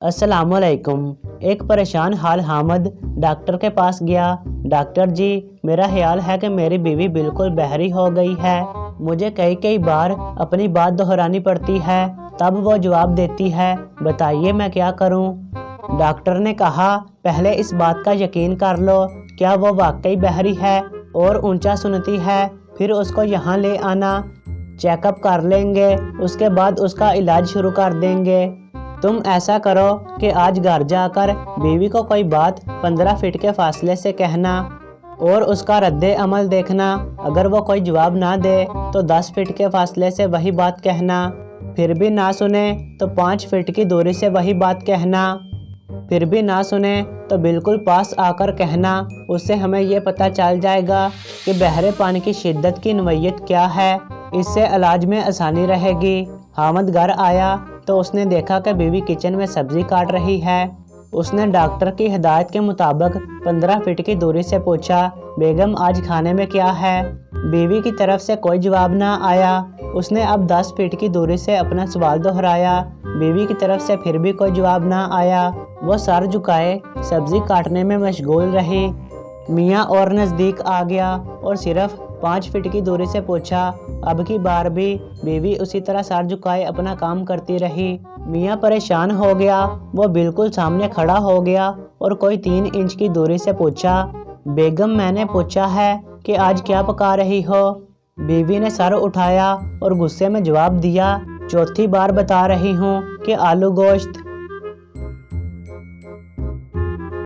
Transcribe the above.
अस्सलाम वालेकुम। एक परेशान हाल हामिद डॉक्टर के पास गया। डॉक्टर जी, मेरा ख्याल है कि मेरी बीवी बिल्कुल बहरी हो गई है। मुझे कई कई बार अपनी बात दोहरानी पड़ती है, तब वो जवाब देती है। बताइए मैं क्या करूं? डॉक्टर ने कहा, पहले इस बात का यकीन कर लो, क्या वो वाकई बहरी है और ऊंचा सुनती है। फिर उसको यहाँ ले आना, चेकअप कर लेंगे, उसके बाद उसका इलाज शुरू कर देंगे। तुम ऐसा करो कि आज घर जाकर बीवी को कोई बात 15 फीट के फासले से कहना और उसका रद्दे अमल देखना। अगर वो कोई जवाब ना दे तो 10 फीट के फासले से वही बात कहना। फिर भी ना सुने तो 5 फीट की दूरी से वही बात कहना। फिर भी ना सुने तो बिल्कुल पास आकर कहना। उससे हमें ये पता चल जाएगा कि बहरे पानी की शिद्दत की नोयत क्या है। इससे इलाज में आसानी रहेगी। हामिद घर आया तो उसने देखा कि बीवी किचन में सब्जी काट रही है। उसने डॉक्टर की हिदायत के मुताबिक 15 फीट की दूरी से पूछा, बेगम आज खाने में क्या है? बीवी की तरफ से कोई जवाब ना आया। उसने अब 10 फीट की दूरी से अपना सवाल दोहराया। बीवी की तरफ से फिर भी कोई जवाब ना आया। वो सर झुकाए सब्जी काटने में मशगूल रही। मियाँ और नज़दीक आ गया और सिर्फ 5 फीट की दूरी से पूछा। अब की बार भी बीवी उसी तरह सर झुकाए अपना काम करती रही। मियाँ परेशान हो गया। वो बिल्कुल सामने खड़ा हो गया और कोई 3 इंच की दूरी से पूछा, बेगम मैंने पूछा है कि आज क्या पका रही हो? बीवी ने सर उठाया और गुस्से में जवाब दिया, चौथी बार बता रही हूँ कि आलू गोश्त।